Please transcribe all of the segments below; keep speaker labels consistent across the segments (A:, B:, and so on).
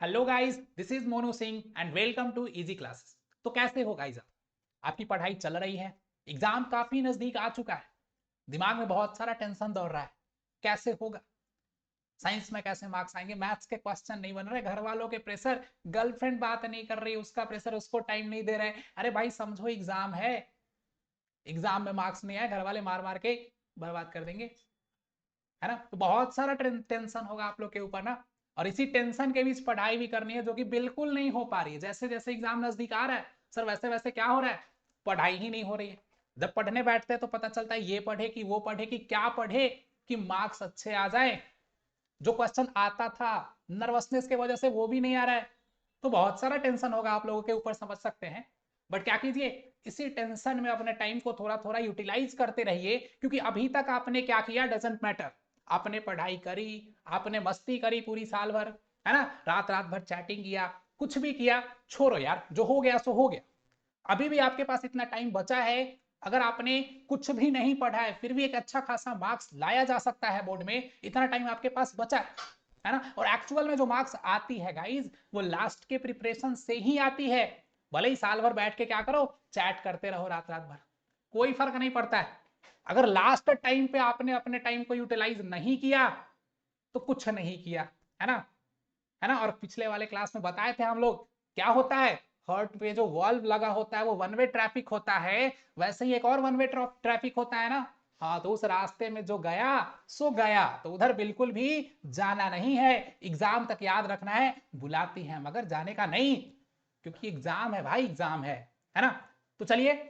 A: Hello guys, this is Monu Singh and welcome to easy classes. तो कैसे हो गाइस? आपकी पढ़ाई चल रही है? एग्जाम काफी नजदीक आ चुका है। दिमाग में बहुत सारा टेंशन दौड़ रहा है। कैसे होगा? साइंस में कैसे मार्क्स आएंगे? मैथ्स के क्वेश्चन नहीं बन रहे, घर वालों के प्रेशर, गर्लफ्रेंड बात नहीं कर रही, उसका प्रेशर, उसको टाइम नहीं दे रहे। अरे भाई समझो, एग्जाम है। एग्जाम में मार्क्स नहीं आए, घर वाले मार मार के बर्बाद कर देंगे, है ना? तो बहुत सारा टेंशन होगा आप लोग के ऊपर ना। और इसी टेंशन के बीच पढ़ाई भी करनी है, जो कि बिल्कुल नहीं हो पा रही है। जैसे जैसे एग्जाम नजदीक आ रहा है सर, वैसे वैसे क्या हो रहा है, पढ़ाई ही नहीं हो रही है। जब पढ़ने बैठते हैं तो पता चलता है ये पढ़े कि वो पढ़े कि क्या पढ़े कि मार्क्स अच्छे आ जाए। जो क्वेश्चन आता था नर्वसनेस की वजह से वो भी नहीं आ रहा है। तो बहुत सारा टेंशन होगा आप लोगों के ऊपर, समझ सकते हैं। बट क्या कीजिए, इसी टेंशन में अपने टाइम को थोड़ा थोड़ा यूटिलाइज करते रहिए, क्योंकि अभी तक आपने क्या किया डजेंट मैटर। आपने पढ़ाई करी, आपने मस्ती करी पूरी साल भर, है ना? रात रात भर चैटिंग किया, कुछ भी किया, छोड़ो यार, जो हो गया सो हो गया। अभी भी आपके पास इतना टाइम बचा है। अगर आपने कुछ भी नहीं पढ़ा है फिर भी एक अच्छा खासा मार्क्स लाया जा सकता है बोर्ड में। इतना टाइम आपके पास बचा है ना? और एक्चुअल में जो मार्क्स आती है गाइज, वो लास्ट के प्रिपरेशन से ही आती है। भले ही साल भर बैठ के क्या करो, चैट करते रहो रात रात भर, कोई फर्क नहीं पड़ता है। अगर लास्ट टाइम पे आपने अपने टाइम को यूटिलाइज नहीं किया तो कुछ नहीं किया, है ना? है ना? और पिछले वाले क्लास में बताए थे हम लोग, क्या होता है, हर्ट पे जो वॉल्व लगा होता है वो वन वे ट्रैफिक होता है। वैसे ही एक और वन वे ट्रैफिक होता है ना। हाँ, तो उस रास्ते में जो गया सो गया, तो उधर बिल्कुल भी जाना नहीं है। एग्जाम तक याद रखना है, बुलाती है मगर जाने का नहीं, क्योंकि एग्जाम है भाई, एग्जाम है ना? तो चलिए,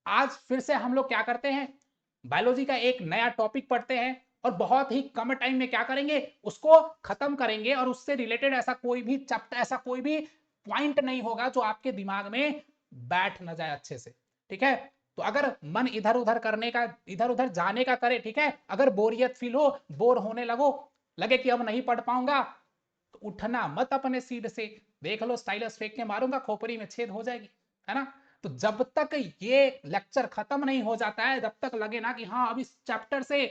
A: आज फिर से हम लोग क्या करते हैं, बायोलॉजी का एक नया टॉपिक पढ़ते हैं। और बहुत ही कम टाइम में क्या करेंगे, उसको खत्म करेंगे। और उससे रिलेटेड ऐसा कोई भी चैप्टर, ऐसा कोई भी पॉइंट नहीं होगा जो आपके दिमाग में बैठ ना जाए अच्छे से। ठीक है? तो अगर मन इधर उधर करने का, इधर उधर जाने का करे, ठीक है, अगर बोरियत फील हो, बोर होने लगो, लगे कि अब नहीं पढ़ पाऊंगा, तो उठना मत अपने सीट से। देख लो, स्टाइलस फेंक के मारूंगा, खोपड़ी में छेद हो जाएगी, है ना? तो जब तक ये लेक्चर खत्म नहीं हो जाता है, जब तक लगे ना कि हाँ अब इस चैप्टर से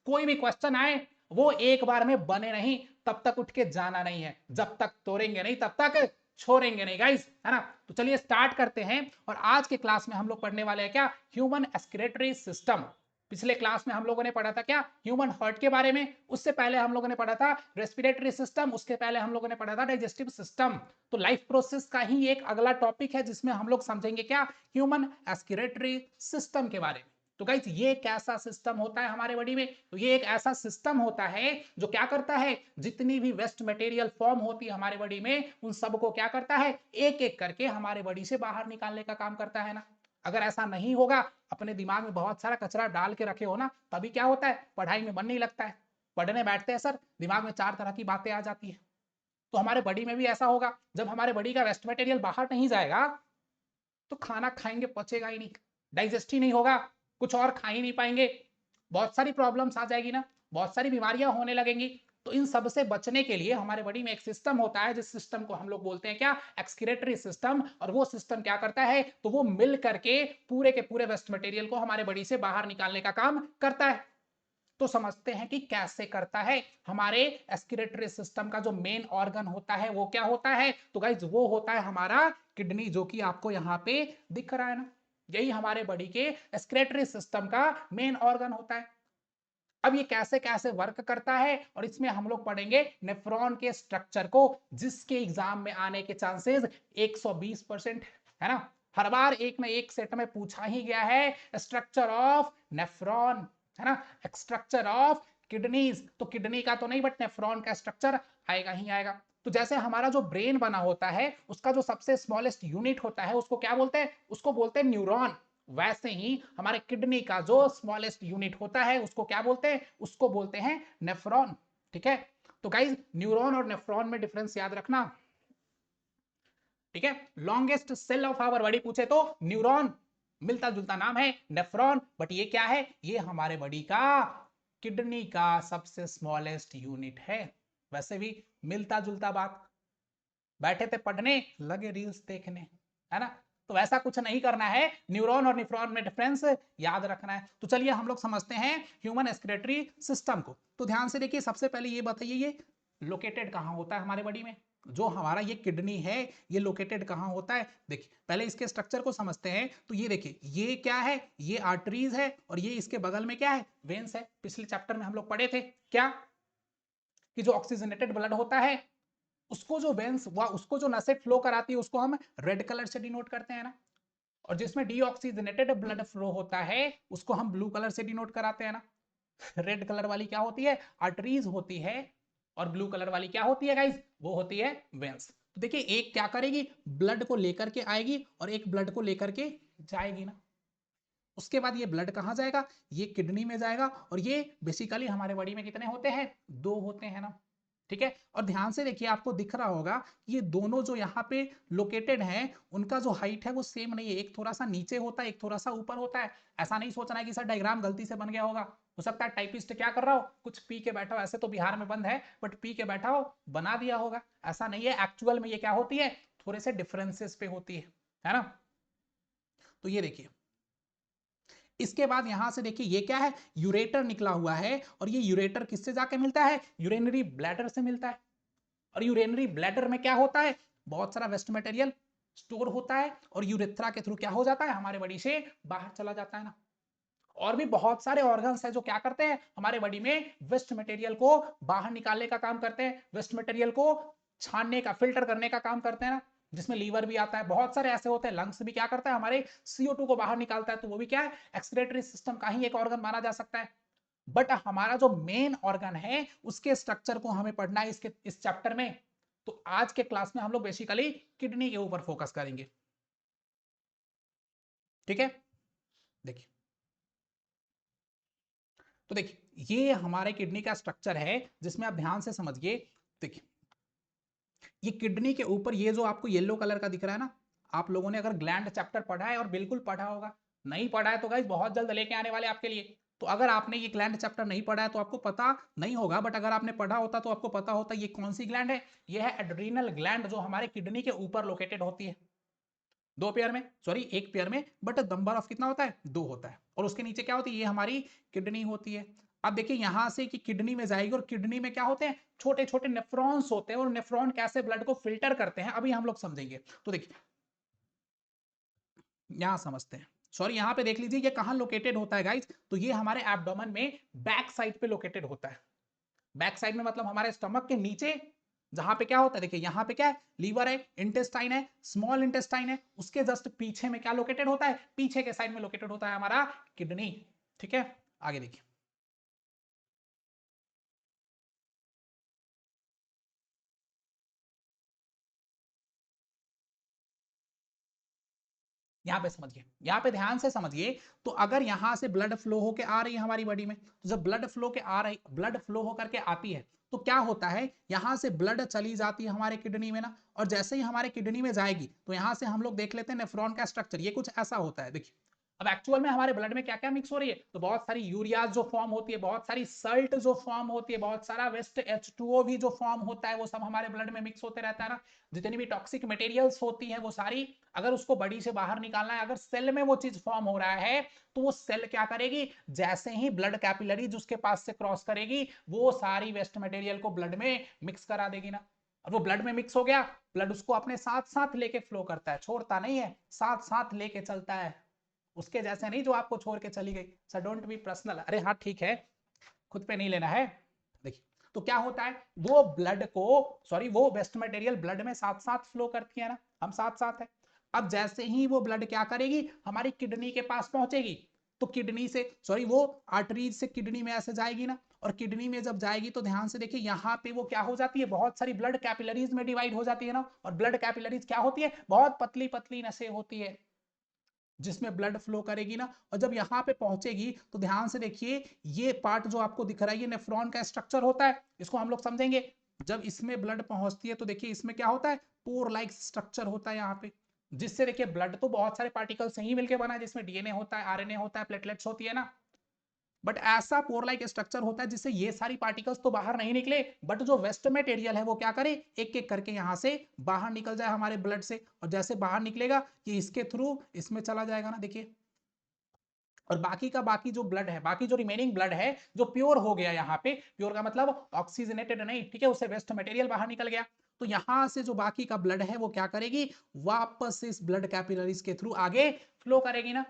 A: कोई भी क्वेश्चन आए वो एक बार में बने नहीं, तब तक उठ के जाना नहीं है। जब तक तोड़ेंगे नहीं तब तक छोड़ेंगे नहीं गाइस, है ना? तो चलिए स्टार्ट करते हैं। और आज के क्लास में हम लोग पढ़ने वाले हैं क्या, ह्यूमन एस्किरेटरी सिस्टम। पिछले क्लास में हम लोगों ने पढ़ा था क्या, ह्यूमन हार्ट के बारे में। उससे पहले हम लोगों ने पढ़ा था रेस्पिरेटरी सिस्टम। उसके पहले हम लोगों ने पढ़ा था डाइजेस्टिव सिस्टम। तो लाइफ प्रोसेस का ही एक अगला टॉपिक है जिसमें हम लोग समझेंगे क्या, ह्यूमन एस्किरेटरी सिस्टम के बारे में। तो गाइस, ये एक ऐसा सिस्टम होता है हमारे बॉडी में, तो ये एक ऐसा सिस्टम होता है जो क्या करता है, जितनी भी वेस्ट मटेरियल फॉर्म होती है हमारे बॉडी में, उन सबको क्या करता है, एक एक करके हमारे बॉडी से बाहर निकालने का काम करता है ना। अगर ऐसा नहीं होगा, अपने दिमाग में बहुत सारा कचरा डाल के रखे हो ना, तभी क्या होता है, पढ़ाई में मन नहीं लगता है। पढ़ने बैठते हैं सर, दिमाग में चार तरह की बातें आ जाती है। तो हमारे बॉडी में भी ऐसा होगा, जब हमारे बॉडी का वेस्ट मटेरियल बाहर नहीं जाएगा तो खाना खाएंगे पचेगा ही नहीं, डाइजेस्ट ही नहीं होगा, कुछ और खा ही नहीं पाएंगे, बहुत सारी प्रॉब्लम्स आ जाएगी ना, बहुत सारी बीमारियां होने लगेंगी। तो इन सब से बचने के लिए हमारे बॉडी में एक सिस्टम होता है, जिस सिस्टम को हम लोग बोलते हैं क्या, एक्सक्रीटरी सिस्टम। और वो सिस्टम क्या करता है, तो वो मिल करके पूरे के पूरे वेस्ट मटेरियल को हमारे बॉडी से बाहर निकालने का काम करता है। तो समझते हैं कि कैसे करता है। हमारे एस्किरेटरी सिस्टम का जो मेन ऑर्गन होता है वो क्या होता है, तो गाइज वो होता है हमारा किडनी, जो कि आपको यहाँ पे दिख रहा है ना। यही हमारे बॉडी के एस्किरेटरी सिस्टम का मेन ऑर्गन होता है। अब ये कैसे कैसे वर्क करता है, और इसमें हम लोग पढ़ेंगे नेफ्रॉन के स्ट्रक्चर को, जिसके एग्जाम में आने के चांसेस 120% है ना। हर बार एक ना एक सेट में पूछा ही गया है, स्ट्रक्चर ऑफ नेफ्रॉन, है ना, स्ट्रक्चर ऑफ किडनीज। तो किडनी का तो नहीं, बट नेफ्रॉन का स्ट्रक्चर आएगा ही आएगा। तो जैसे हमारा जो ब्रेन बना होता है, उसका जो सबसे स्मॉलेस्ट यूनिट होता है उसको क्या बोलते हैं, उसको बोलते हैं न्यूरॉन। वैसे ही हमारे किडनी का जो स्मॉलेस्ट यूनिट होता है उसको क्या बोलते हैं, उसको बोलते हैं नेफ्रॉन। ठीक है? तो गाइज, न्यूरॉन और नेफ्रॉन में डिफरेंस याद रखना। ठीक है? Longest cell of our body पूछे तो न्यूरॉन, मिलता जुलता नाम है नेफ्रॉन, बट ये क्या है, ये हमारे बॉडी का किडनी का सबसे स्मॉलेस्ट यूनिट है। वैसे भी मिलता जुलता बात, बैठे थे पढ़ने, लगे रील्स देखने, है ना? तो वैसा कुछ नहीं करना है, न्यूरॉन और निफ्रॉन में डिफरेंस याद रखना है। तो चलिए हम लोग समझते हैं ह्यूमन एस्किरेटरी सिस्टम को। तो ध्यान से देखिए, सबसे पहले ये बताइए, ये लोकेटेड कहाँ होता है हमारे बॉडी में? जो हमारा ये किडनी है ये लोकेटेड कहाँ होता है? देखिए पहले इसके स्ट्रक्चर को समझते हैं। तो ये देखिए ये क्या है? ये आर्टरीज है और ये इसके बगल में क्या है? वेन्स है। पिछले चैप्टर में हम लोग पढ़े थे क्या कि जो ऑक्सीजनेटेड ब्लड होता है उसको जो वेन्स व उसको जो नसें फ्लो कराती है उसको हम रेड कलर से डिनोट करते हैं ना, और जिसमें डीऑक्सीजनेटेड ब्लड फ्लो होता है उसको हम ब्लू कलर से डिनोट कराते हैं ना। रेड कलर वाली क्या होती है? आर्टरीज होती है, और ब्लू कलर वाली क्या होती है गाइस? वो होती है वेन्स। तो देखिए एक क्या करेगी? ब्लड को लेकर के आएगी और एक ब्लड को लेकर के जाएगी ना। उसके बाद ये ब्लड कहां जाएगा? ये किडनी में जाएगा। और ये बेसिकली हमारे बॉडी में कितने होते हैं? 2 होते हैं ना। ठीक है, और ध्यान से देखिए आपको दिख रहा होगा कि ये दोनों जो यहाँ पे लोकेटेड हैं उनका जो हाइट है वो सेम नहीं है। एक थोड़ा सा नीचे होता है, एक थोड़ा सा ऊपर होता है। ऐसा नहीं सोचना है कि सर डायग्राम गलती से बन गया होगा। हो सकता है टाइपिस्ट क्या कर रहा हो, कुछ पी के बैठा हो। ऐसे तो बिहार में बंद है, बट पी के बैठा हो बना दिया होगा। ऐसा नहीं है, एक्चुअल में ये क्या होती है? थोड़े से डिफरेंसेस पे होती है ना। तो ये देखिए इसके बाद यहां से देखिए ये क्या है? यूरेटर निकला हुआ है, और ये यूरेटर किससे जाके मिलता है? यूरेनरी ब्लैडर से मिलता है। और यूरेनरी ब्लैडर में क्या होता है? बहुत सारा वेस्ट मटेरियल स्टोर होता है, और यूरेथ्रा के थ्रू क्या हो जाता है? हमारे बॉडी से बाहर चला जाता है ना। और भी बहुत सारे ऑर्गन्स हैं जो क्या करते हैं? हमारे बॉडी में वेस्ट मटेरियल को बाहर निकालने का काम करते हैं, वेस्ट मटेरियल को छानने का, फिल्टर करने का काम करते हैं ना। जिसमें लीवर भी आता है, बहुत सारे ऐसे होते हैं। लंग्स भी क्या करता है? हमारे CO2 को बाहर निकालता है, तो वो भी क्या है? एक्सक्रीटरी सिस्टम का ही एक ऑर्गन माना जा सकता है। बट हमारा जो मेन ऑर्गन है उसके स्ट्रक्चर को हमें पढ़ना है इसके इस चैप्टर में। तो आज के क्लास में हम लोग बेसिकली किडनी के ऊपर फोकस करेंगे। ठीक है, देखिए तो देखिए ये हमारे किडनी का स्ट्रक्चर है जिसमें आप ध्यान से समझिए। देखिए ये किडनी के ऊपर ये जो आपको येलो कलर का दिख रहा है ना, आप लोगों ने अगर ग्लैंड चैप्टर पढ़ा है, और बिल्कुल पढ़ा होगा। नहीं पढ़ा है तो गाइस बहुत जल्द लेके आने वाले आपके लिए। तो अगर आपने ये ग्लैंड चैप्टर नहीं पढ़ा है तो आपको पता नहीं होगा, बट अगर आपने पढ़ा होता तो आपको पता होता ये कौन सी ग्लैंड है। ये है एड्रीनल ग्लैंड, जो हमारे किडनी के ऊपर लोकेटेड होती है। दो पेयर में, सॉरी एक पेयर में, बट नंबर ऑफ कितना होता है? 2 होता है। और उसके नीचे क्या होती है? ये हमारी किडनी होती है। अब देखिए यहां से कि किडनी में जाएगी, और किडनी में क्या होते हैं? छोटे छोटे नेफ्रॉन्स होते हैं, और नेफ्रॉन कैसे ब्लड को फिल्टर करते हैं अभी हम लोग समझेंगे। तो देखिए यहां समझते हैं। सॉरी यहां पे देख लीजिए ये कहां लोकेटेड होता है गाइस? तो ये हमारे एब्डोमेन में बैक साइड पे लोकेटेड होता है। बैक साइड में मतलब हमारे स्टमक के नीचे, जहां पे क्या होता है? देखिए यहां पे क्या है? लीवर है, इंटेस्टाइन है, स्मॉल इंटेस्टाइन है। उसके जस्ट पीछे में क्या लोकेटेड होता है? पीछे के साइड में लोकेटेड होता है हमारा किडनी। ठीक है, आगे देखिए यहाँ पे समझिए, यहाँ पे ध्यान से समझिए। तो अगर यहां से ब्लड फ्लो होके आ रही है हमारी बॉडी में, तो जब ब्लड फ्लो होकर के आती है तो क्या होता है? यहां से ब्लड चली जाती है हमारे किडनी में ना, और जैसे ही हमारे किडनी में जाएगी तो यहां से हम लोग देख लेते हैं नेफ्रॉन का स्ट्रक्चर। ये कुछ ऐसा होता है देखिए। अब एक्चुअल में हमारे ब्लड में क्या क्या मिक्स हो रही है? तो बहुत सारी यूरियाज जो फॉर्म होती है, बहुत सारी सल्ट जो फॉर्म होती है, बहुत सारा वेस्ट H2O भी जो फॉर्म होता है, वो सब हमारे ब्लड में मिक्स होते रहता है ना। जितनी भी टॉक्सिक मटेरियल्स होती है वो सारी, अगर उसको बॉडी से बाहर निकालना है, अगर सेल में वो चीज फॉर्म हो रहा है, तो वो सेल क्या करेगी? जैसे ही ब्लड कैपिलरीज उसके पास से क्रॉस करेगी, वो सारी वेस्ट मटेरियल को ब्लड में मिक्स करा देगी ना। और वो ब्लड में मिक्स हो गया, ब्लड उसको अपने साथ साथ लेके फ्लो करता है, छोड़ता नहीं है, साथ साथ लेके चलता है। उसके जैसे नहीं जो आपको छोड़ के चली गई। सर डोंट बी पर्सनल, अरे हाँ ठीक है, खुद पे नहीं लेना है। देखिए तो क्या होता है? वो ब्लड को, सॉरी वो वेस्ट मटेरियल ब्लड में साथ साथ फ्लो करती है ना, हम साथ साथ है। अब जैसे ही वो ब्लड क्या करेगी? हमारी किडनी के पास पहुंचेगी, तो किडनी से, सॉरी वो आर्टरीज से किडनी में ऐसे जाएगी ना, और किडनी में जब जाएगी तो ध्यान से देखिए यहाँ पे वो क्या हो जाती है? बहुत सारी ब्लड कैपिलरीज में डिवाइड हो जाती है ना। और ब्लड कैपिलरीज क्या होती है? बहुत पतली पतली नसें होती है जिसमें ब्लड फ्लो करेगी ना। और जब यहाँ पे पहुंचेगी तो ध्यान से देखिए, ये पार्ट जो आपको दिख रहा है ये नेफ्रॉन का स्ट्रक्चर होता है, इसको हम लोग समझेंगे। जब इसमें ब्लड पहुंचती है तो देखिए इसमें क्या होता है? पोर लाइक स्ट्रक्चर होता है यहाँ पे, जिससे देखिए ब्लड तो बहुत सारे पार्टिकल से ही मिलकर बना है, जिसमें DNA होता है, RNA होता है, प्लेटलेट्स होती है ना। बट ऐसा पोर लाइक स्ट्रक्चर होता है जिससे ये सारी पार्टिकल्स तो बाहर नहीं निकले, बट जो वेस्ट मटेरियल है वो क्या करे? एक एक करके यहां से बाहर निकल जाए हमारे ब्लड से। और जैसे बाहर निकलेगा ये इसके थ्रू इसमें चला जाएगा ना। देखिए और बाकी का बाकी जो ब्लड है, बाकी जो रिमेनिंग ब्लड है जो प्योर हो गया, यहाँ पे प्योर का मतलब ऑक्सीजनेटेड नहीं, ठीक है, उससे वेस्ट मटेरियल बाहर निकल गया, तो यहां से जो बाकी का ब्लड है वो क्या करेगी, वापस इस ब्लड कैपिलरीज के थ्रू आगे फ्लो करेगी ना।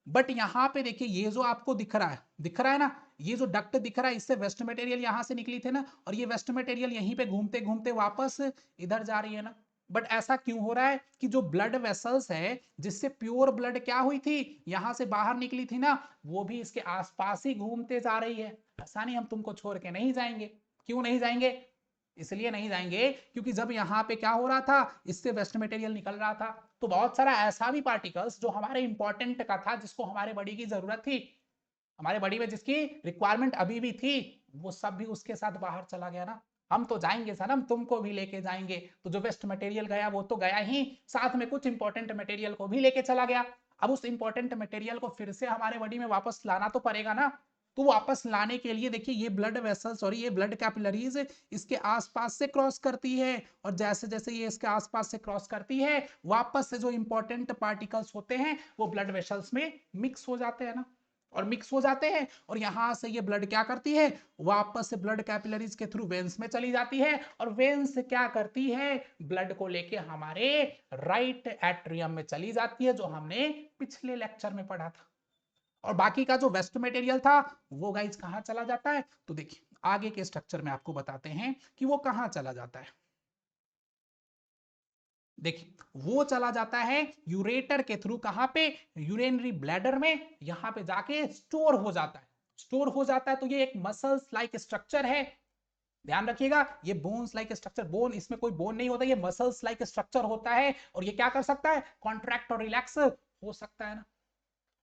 A: बट यहाँ पे देखिए ये जो आपको दिख रहा है ना, ये जो डक्ट दिख रहा है, इससे वेस्ट मटेरियल यहां से निकली थे ना, और ये वेस्ट मटेरियल यहीं पे घूमते घूमते वापस इधर जा रही है ना। बट ऐसा क्यों हो रहा है कि जो ब्लड वेसल्स है जिससे प्योर ब्लड क्या हुई थी, यहां से बाहर निकली थी ना, वो भी इसके आसपास ही घूमते जा रही है। ऐसा नहीं हम तुमको छोड़ के नहीं जाएंगे। क्यों नहीं जाएंगे? इसलिए नहीं जाएंगे क्योंकि जब यहाँ पे क्या हो रहा था, इससे वेस्ट मटेरियल निकल रहा था, तो बहुत सारा ऐसा भी पार्टिकल्स जो हमारे इंपॉर्टेंट का था, जिसको हमारे बॉडी की जरूरत थी, हमारे बॉडी में जिसकी रिक्वायरमेंट अभी भी थी, वो सब भी उसके साथ बाहर चला गया ना। हम तो जाएंगे सनम, तुमको भी लेके जाएंगे, तो जो वेस्ट मटेरियल गया वो तो गया ही, साथ में कुछ इंपॉर्टेंट मटेरियल को भी लेके चला गया। अब उस इंपॉर्टेंट मटेरियल को फिर से हमारे बॉडी में वापस लाना तो पड़ेगा ना। तो वापस लाने के लिए देखिए ये ब्लड वेसल, सॉरी ये ब्लड कैपिलरीज इसके आसपास से क्रॉस करती है, और जैसे जैसे ये इसके आसपास से क्रॉस करती है, वापस से जो इंपॉर्टेंट पार्टिकल्स होते हैं वो ब्लड वेसल्स में मिक्स हो जाते हैं ना, और मिक्स हो जाते हैं, और यहां से ये ब्लड क्या करती है, वापस से ब्लड कैपिलरीज के थ्रू वेन्स में चली जाती है, और वेन्स क्या करती है, ब्लड को लेके हमारे राइट एट्रियम में चली जाती है, जो हमने पिछले लेक्चर में पढ़ा था। और बाकी का जो वेस्ट मटेरियल था वो गाइज कहां चला जाता है, तो देखिए आगे के स्ट्रक्चर में आपको बताते हैं कि वो कहां चला जाता है। देखिए वो चला जाता है यूरेटर के थ्रू, कहां पे, यूरिनरी ब्लैडर में, यहां पे जाके स्टोर हो जाता है। स्टोर हो जाता है तो ये एक मसल्स लाइक स्ट्रक्चर है, ध्यान रखिएगा, ये बोन्स लाइक स्ट्रक्चर, बोन इसमें कोई बोन नहीं होता, ये मसल्स लाइक स्ट्रक्चर होता है, और ये क्या कर सकता है, कॉन्ट्रैक्ट और रिलैक्स हो सकता है ना।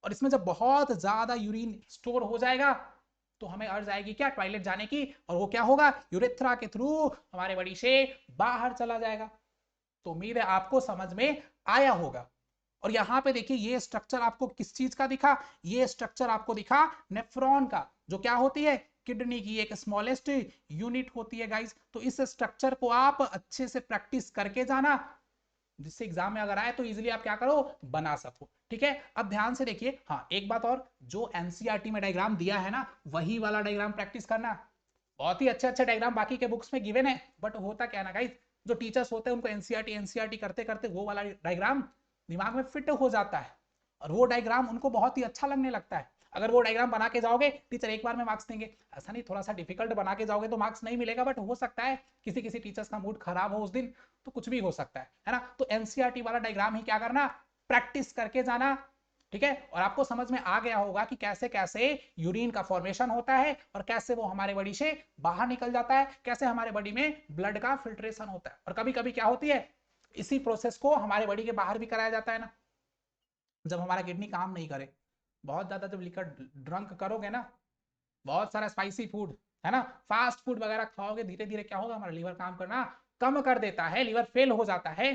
A: और इसमें जब बहुत ज्यादा यूरिन स्टोर हो जाएगा तो हमें अर्ज आएगी क्या, टॉयलेट जाने की, और वो क्या होगा, यूरेथ्रा के थ्रू हमारे बॉडी से बाहर चला जाएगा। तो उम्मीद है आपको समझ में आया होगा। और यहां पे देखिए ये स्ट्रक्चर आपको किस चीज का दिखा, ये स्ट्रक्चर आपको दिखा नेफ्रॉन का, जो क्या होती है, किडनी की एक स्मॉलेस्ट यूनिट होती है गाइस। तो इस स्ट्रक्चर को आप अच्छे से प्रैक्टिस करके जाना, जिससे एग्जाम में अगर आए तो इजीली आप क्या करो, बना सको, ठीक है। अब ध्यान से देखिए, हाँ एक बात और, जो एनसीईआरटी में डायग्राम दिया है ना, वही वाला डायग्राम प्रैक्टिस करना। बहुत ही अच्छे अच्छे डायग्राम बाकी के बुक्स में गिवन है, बट होता क्या ना गाइस, जो टीचर्स होते हैं उनको एनसीईआरटी एनसीईआरटी करते करते वो वाला डायग्राम दिमाग में फिट हो जाता है, और वो डायग्राम उनको बहुत ही अच्छा लगने लगता है। अगर वो डायग्राम बना के जाओगे टीचर एक बार में मार्क्स देंगे, ऐसा नहीं, थोड़ा सा डिफिकल्ट बना के जाओगे तो मार्क्स नहीं मिलेगा, बट हो सकता है किसी किसी टीचर्स का मूड खराब हो उस दिन, तो कुछ भी हो सकता है ना। तो एनसीईआरटी वाला डायग्राम ही क्या करना, प्रैक्टिस करके जाना, ठीक है। और आपको समझ में आ गया होगा कि कैसे कैसे यूरिन का फॉर्मेशन होता है, और कैसे वो हमारे बॉडी से बाहर निकल जाता है, कैसे हमारे बॉडी में ब्लड का फिल्ट्रेशन होता है, और कभी कभी क्या होती है, इसी प्रोसेस को हमारे बॉडी के बाहर भी कराया जाता है ना। जब हमारा किडनी काम नहीं करे, बहुत ज्यादा जब लिकर ड्रंक करोगे ना, बहुत सारा स्पाइसी फूड है ना, फास्ट फूड वगैरह खाओगे, धीरे धीरे क्या होगा, हमारा लीवर काम करना कम कर देता है, लीवर फेल हो जाता है,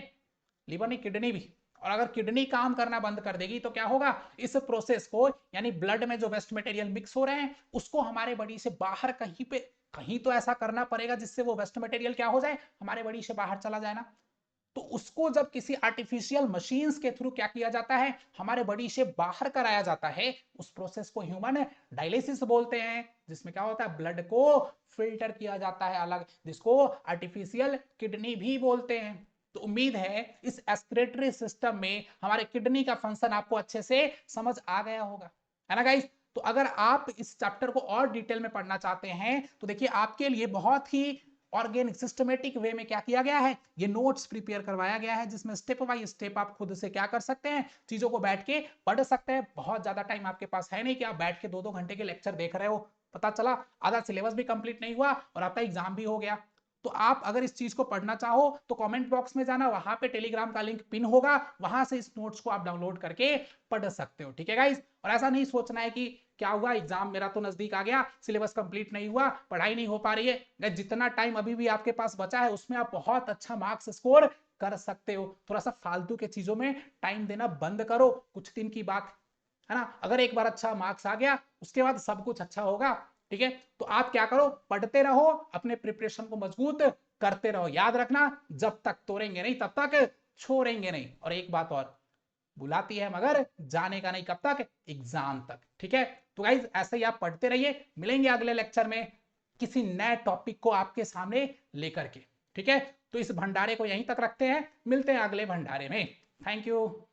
A: लीवर नहीं किडनी भी। और अगर किडनी काम करना बंद कर देगी तो क्या होगा, इस प्रोसेस को, यानी ब्लड में जो वेस्ट मटेरियल मिक्स हो रहे हैं उसको हमारे बॉडी से बाहर कहीं पे कहीं तो ऐसा करना पड़ेगा जिससे वो वेस्ट मटेरियल क्या हो जाए, हमारे बॉडी से बाहर चला जाए ना। तो उसको जब किसी आर्टिफिशियल मशीन्स के थ्रू क्या किया जाता है, हमारे बॉडी से बाहर कराया जाता है, उस प्रोसेस को ह्यूमन डायलिसिस बोलते हैं, जिसमें क्या होता है, ब्लड को फिल्टर किया जाता है अलग, जिसको आर्टिफिशियल किडनी भी बोलते हैं। तो उम्मीद है इस एस्पिरेटरी सिस्टम में हमारे किडनी का फंक्शन आपको अच्छे से समझ आ गया होगा, है ना गाइस। तो अगर आप इस चैप्टर को और डिटेल में पढ़ना चाहते हैं तो देखिए आपके लिए बहुत ही ऑर्गेनिक सिस्टमेटिक वे में क्या किया गया है, ये नोट्स प्रिपेयर करवाया गया है, जिसमें स्टेप बाय स्टेप आप खुद से क्या कर सकते हैं, चीजों को बैठ के पढ़ सकते हैं। बहुत ज्यादा टाइम आपके पास है नहीं कि आप बैठ के 2-2 घंटे के लेक्चर देख रहे हो, पता चला आधा सिलेबस भी कंप्लीट नहीं हुआ और आपका एग्जाम भी हो गया। तो आप अगर इस चीज को पढ़ना चाहो तो कमेंट बॉक्स में जाना, वहां पे टेलीग्राम का लिंक पिन होगा, वहां से इस नोट्स को आप डाउनलोड करके पढ़ सकते हो, ठीक है गाइस। और ऐसा नहीं सोचना है कि क्या हुआ, एग्जाम मेरा तो नजदीक आ गया, सिलेबस कंप्लीट नहीं हुआ, पढ़ाई नहीं हो पा रही है, जितना टाइम अभी भी आपके पास बचा है उसमें आप बहुत अच्छा मार्क्स स्कोर कर सकते हो। थोड़ा सा फालतू के चीजों में टाइम देना बंद करो, कुछ दिन की बात है ना। अगर एक बार अच्छा मार्क्स आ गया उसके बाद सब कुछ अच्छा होगा, ठीक है। तो आप क्या करो, पढ़ते रहो, अपने प्रिपरेशन को मजबूत करते रहो, याद रखना जब तक तोड़ेंगे नहीं तब तक छोड़ेंगे नहीं। और एक बात और, बुलाती है मगर जाने का नहीं, कब तक, एग्जाम तक। ठीक है, तो गाइज ऐसे ही आप पढ़ते रहिए, मिलेंगे अगले लेक्चर में किसी नए टॉपिक को आपके सामने लेकर के। ठीक है, तो इस भंडारे को यहीं तक रखते हैं, मिलते हैं अगले भंडारे में। Thank you.